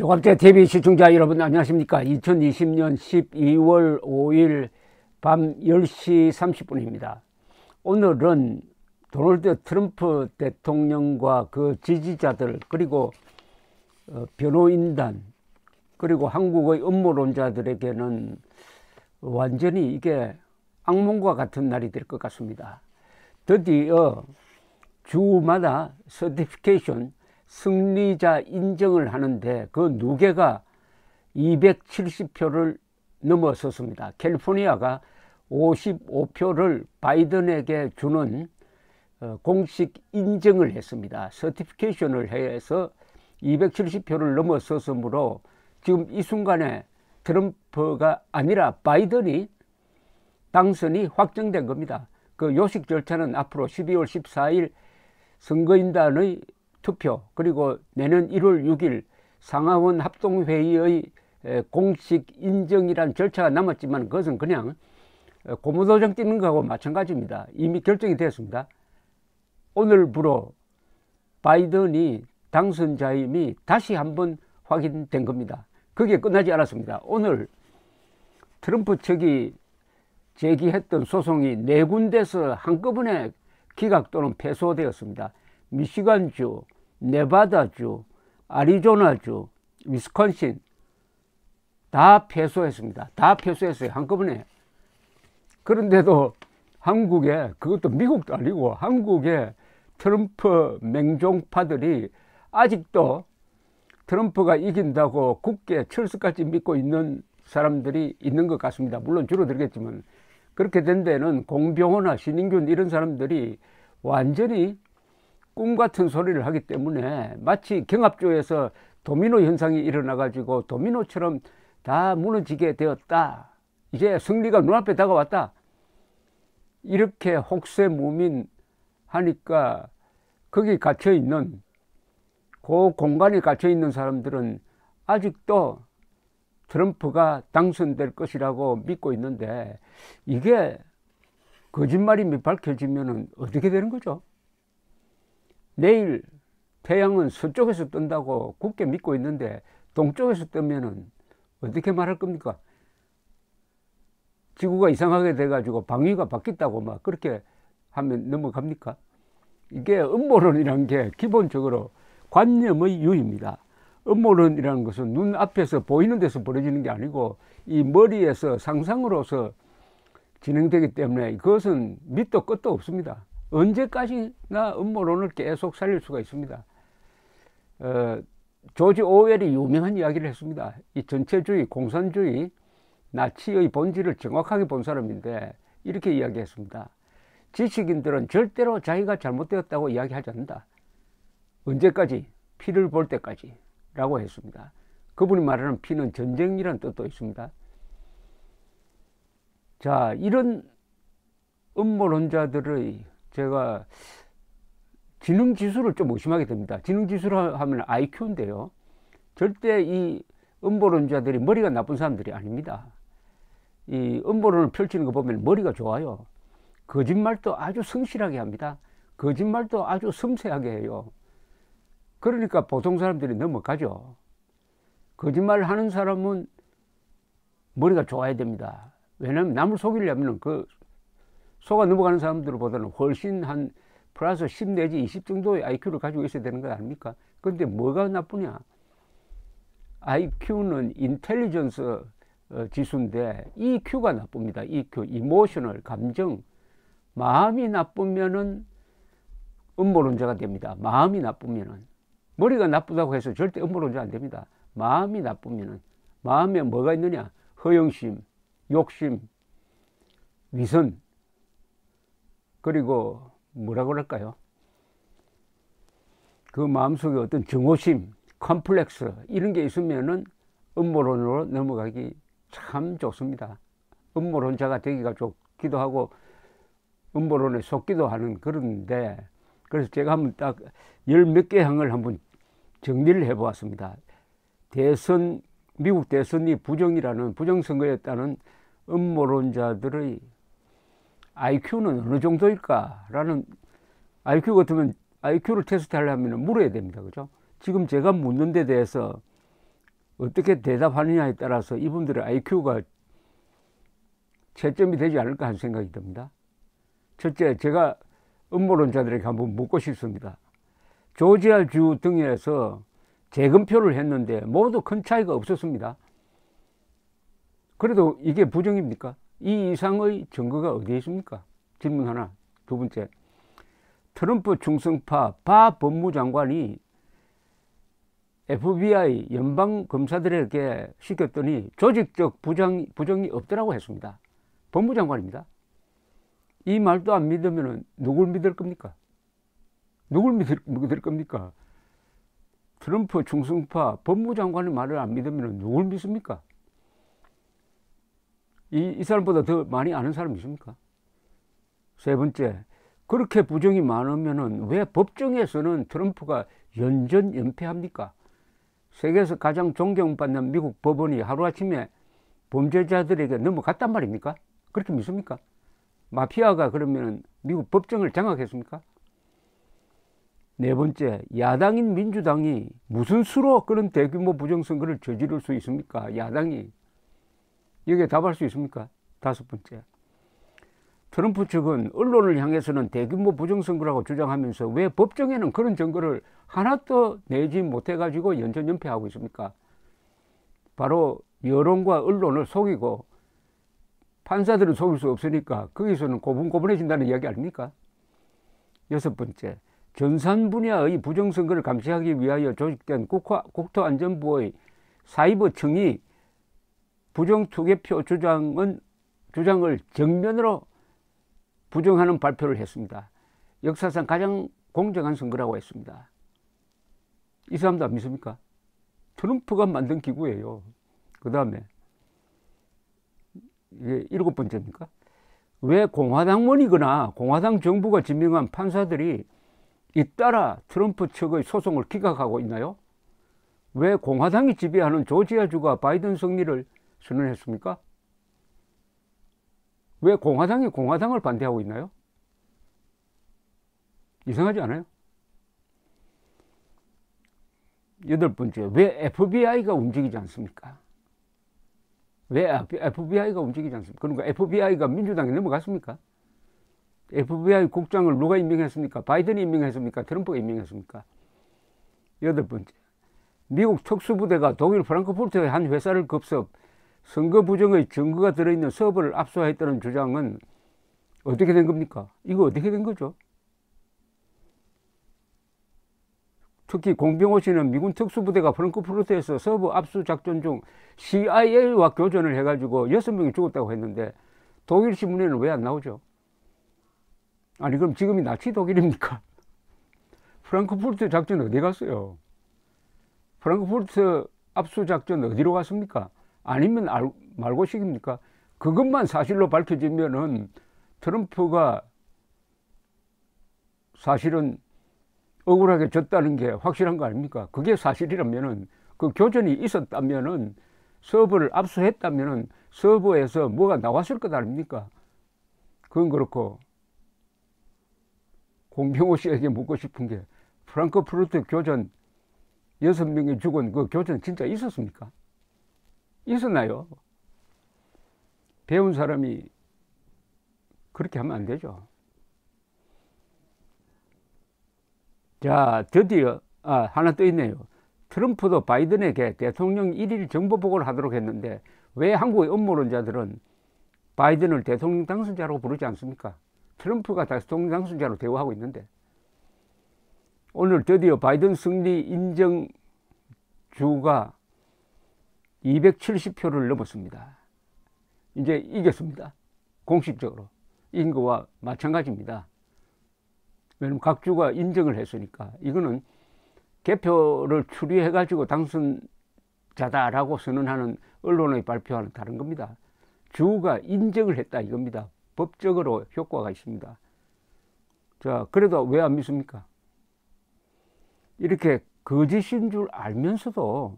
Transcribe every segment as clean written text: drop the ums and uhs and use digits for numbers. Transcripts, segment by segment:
조갑제 TV 시청자 여러분 안녕하십니까. 2020년 12월 5일 밤 10시 30분입니다. 오늘은 도널드 트럼프 대통령과 그 지지자들 그리고 변호인단 그리고 한국의 음모론자들에게는 완전히 이게 악몽과 같은 날이 될 것 같습니다. 드디어 주마다 서티피케이션 승리자 인정을 하는데 그 누계가 270표를 넘어섰습니다. 캘리포니아가 55표를 바이든에게 주는 공식 인정을 했습니다. 서티피케이션을 해서 270표를 넘어섰으므로 지금 이 순간에 트럼프가 아니라 바이든이 당선이 확정된 겁니다. 그 요식 절차는 앞으로 12월 14일 선거인단의 투표 그리고 내년 1월 6일 상하원 합동회의의 공식 인정이란 절차가 남았지만 그것은 그냥 고무도장 띄는 거하고 마찬가지입니다. 이미 결정이 되었습니다. 오늘부로 바이든이 당선자임이 다시 한번 확인된 겁니다. 그게 끝나지 않았습니다. 오늘 트럼프 측이 제기했던 소송이 4군데서 한꺼번에 기각 또는 패소되었습니다. 미시간주, 네바다주, 아리조나주, 위스콘신 다 패소했습니다. 다 패소했어요. 한꺼번에. 그런데도 한국에, 그것도 미국도 아니고 한국의 트럼프 맹종파들이 아직도 트럼프가 이긴다고 굳게 철수까지 믿고 있는 사람들이 있는 것 같습니다. 물론 줄어들겠지만 그렇게 된 데는 공병호나 신인균 이런 사람들이 완전히 꿈같은 소리를 하기 때문에 마치 경합조에서 도미노 현상이 일어나 가지고 도미노처럼 다 무너지게 되었다. 이제 승리가 눈앞에 다가왔다. 이렇게 혹세무민 하니까 거기 갇혀있는 그 공간에 갇혀있는 사람들은 아직도 트럼프가 당선될 것이라고 믿고 있는데 이게 거짓말임이 밝혀지면 어떻게 되는 거죠? 내일 태양은 서쪽에서 뜬다고 굳게 믿고 있는데 동쪽에서 뜨면은 어떻게 말할 겁니까? 지구가 이상하게 돼가지고 방위가 바뀌었다고 막 그렇게 하면 넘어갑니까? 이게 음모론이라는 게 기본적으로 관념의 유희입니다. 음모론이라는 것은 눈앞에서 보이는 데서 벌어지는 게 아니고 이 머리에서 상상으로서 진행되기 때문에 그것은 밑도 끝도 없습니다. 언제까지나 음모론을 계속 살릴 수가 있습니다. 조지 오웰이 유명한 이야기를 했습니다. 이 전체주의, 공산주의, 나치의 본질을 정확하게 본 사람인데 이렇게 이야기했습니다. 지식인들은 절대로 자기가 잘못되었다고 이야기하지 않는다. 언제까지? 피를 볼 때까지 라고 했습니다. 그분이 말하는 피는 전쟁이라는 뜻도 있습니다. 자, 이런 음모론자들의 제가 지능지수를 좀 의심하게 됩니다. 지능지수를 하면 IQ인데요. 절대 이 음모론자들이 머리가 나쁜 사람들이 아닙니다. 이 음모론을 펼치는 거 보면 머리가 좋아요. 거짓말도 아주 성실하게 합니다. 거짓말도 아주 섬세하게 해요. 그러니까 보통 사람들이 넘어가죠. 거짓말을 하는 사람은 머리가 좋아야 됩니다. 왜냐하면 남을 속이려면 그 속아 넘어가는 사람들보다는 훨씬 한 플러스 10 내지 20 정도의 IQ를 가지고 있어야 되는 거 아닙니까? 그런데 뭐가 나쁘냐? IQ는 인텔리전스 지수인데 EQ가 나쁩니다. EQ, 이모셔널, 감정. 마음이 나쁘면은 음모론자가 됩니다. 마음이 나쁘면은. 머리가 나쁘다고 해서 절대 음모론자 안 됩니다. 마음이 나쁘면은. 마음에 뭐가 있느냐? 허영심, 욕심, 위선, 그리고 뭐라 그럴까요? 그 마음속에 어떤 정오심, 컴플렉스 이런 게 있으면은 음모론으로 넘어가기 참 좋습니다. 음모론자가 되기가 좋기도 하고 음모론에 속기도 하는 그런데 그래서 제가 한번 딱 10몇 개 항을 한번 정리를 해 보았습니다. 미국 대선이 부정선거였다는 음모론자들의 IQ는 어느 정도일까라는 IQ 같으면 IQ를 테스트하려면 물어야 됩니다. 그죠? 지금 제가 묻는 데 대해서 어떻게 대답하느냐에 따라서 이분들의 IQ가 채점이 되지 않을까 하는 생각이 듭니다. 첫째, 제가 음모론자들에게 한번 묻고 싶습니다. 조지아주 등에서 재검표를 했는데 모두 큰 차이가 없었습니다. 그래도 이게 부정입니까? 이 이상의 증거가 어디에 있습니까? 질문 하나. 두 번째, 트럼프 충성파 바 법무장관이 FBI 연방 검사들에게 시켰더니 조직적 부정이 없더라고 했습니다. 법무장관입니다. 이 말도 안 믿으면 누굴 믿을 겁니까? 누굴 믿을 겁니까? 트럼프 충성파 법무장관의 말을 안 믿으면 누굴 믿습니까? 이 사람보다 더 많이 아는 사람이 있습니까? 세 번째, 그렇게 부정이 많으면 왜 법정에서는 트럼프가 연전연패합니까? 세계에서 가장 존경받는 미국 법원이 하루아침에 범죄자들에게 넘어갔단 말입니까? 그렇게 믿습니까? 마피아가 그러면 미국 법정을 장악했습니까? 네 번째, 야당인 민주당이 무슨 수로 그런 대규모 부정선거를 저지를 수 있습니까? 야당이. 여기에 답할 수 있습니까? 다섯 번째, 트럼프 측은 언론을 향해서는 대규모 부정선거라고 주장하면서 왜 법정에는 그런 증거를 하나도 내지 못해가지고 연전연패하고 있습니까? 바로 여론과 언론을 속이고 판사들은 속일 수 없으니까 거기서는 고분고분해진다는 이야기 아닙니까? 여섯 번째, 전산 분야의 부정선거를 감시하기 위하여 조직된 국토안전부의 사이버청이 부정투개표 주장을 정면으로 부정하는 발표를 했습니다. 역사상 가장 공정한 선거라고 했습니다. 이 사람도 안 믿습니까? 트럼프가 만든 기구예요. 그 다음에 이게 일곱 번째입니까? 왜 공화당원이거나 공화당 정부가 지명한 판사들이 잇따라 트럼프 측의 소송을 기각하고 있나요? 왜 공화당이 지배하는 조지아주가 바이든 승리를 선언했습니까? 왜 공화당이 공화당을 반대하고 있나요? 이상하지 않아요? 여덟 번째, 왜 FBI가 움직이지 않습니까? 왜 FBI가 움직이지 않습니까? 그러니까 FBI가 민주당에 넘어갔습니까? FBI 국장을 누가 임명했습니까? 바이든이 임명했습니까? 트럼프가 임명했습니까? 여덟 번째, 미국 특수부대가 독일 프랑크푸르트의 한 회사를 급습 선거 부정의 증거가 들어있는 서버를 압수했다는 주장은 어떻게 된 겁니까? 이거 어떻게 된 거죠? 특히 공병호 씨는 미군 특수부대가 프랑크푸르트에서 서버 압수 작전 중 CIA와 교전을 해가지고 6명이 죽었다고 했는데 독일 신문에는 왜 안 나오죠? 아니 그럼 지금이 나치 독일입니까? 프랑크푸르트 작전 어디 갔어요? 프랑크푸르트 압수 작전 어디로 갔습니까? 아니면 말고식입니까? 그것만 사실로 밝혀지면은 트럼프가 사실은 억울하게 졌다는 게 확실한 거 아닙니까? 그게 사실이라면은 그 교전이 있었다면은 서버를 압수했다면은 서버에서 뭐가 나왔을 것 아닙니까? 그건 그렇고 공병호 씨에게 묻고 싶은 게 프랑크푸르트 교전 6명이 죽은 그 교전 진짜 있었습니까? 있었나요? 배운 사람이 그렇게 하면 안 되죠. 자, 드디어 하나 또 있네요. 트럼프도 바이든에게 대통령 1일 정보보고를 하도록 했는데 왜 한국의 음모론자들은 바이든을 대통령 당선자라고 부르지 않습니까? 트럼프가 대통령 당선자로 대우하고 있는데 오늘 드디어 바이든 승리 인정 주가 270표를 넘었습니다. 이제 이겼습니다. 공식적으로. 이긴 거와 마찬가지입니다. 왜냐면 각 주가 인정을 했으니까. 이거는 개표를 추리해가지고 당선자다라고 선언하는 언론의 발표와는 다른 겁니다. 주가 인정을 했다 이겁니다. 법적으로 효과가 있습니다. 자, 그래도 왜 안 믿습니까? 이렇게 거짓인 줄 알면서도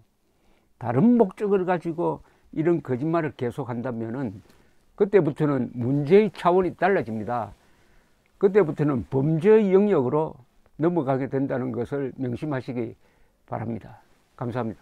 다른 목적을 가지고 이런 거짓말을 계속한다면은 그때부터는 문제의 차원이 달라집니다. 그때부터는 범죄의 영역으로 넘어가게 된다는 것을 명심하시기 바랍니다. 감사합니다.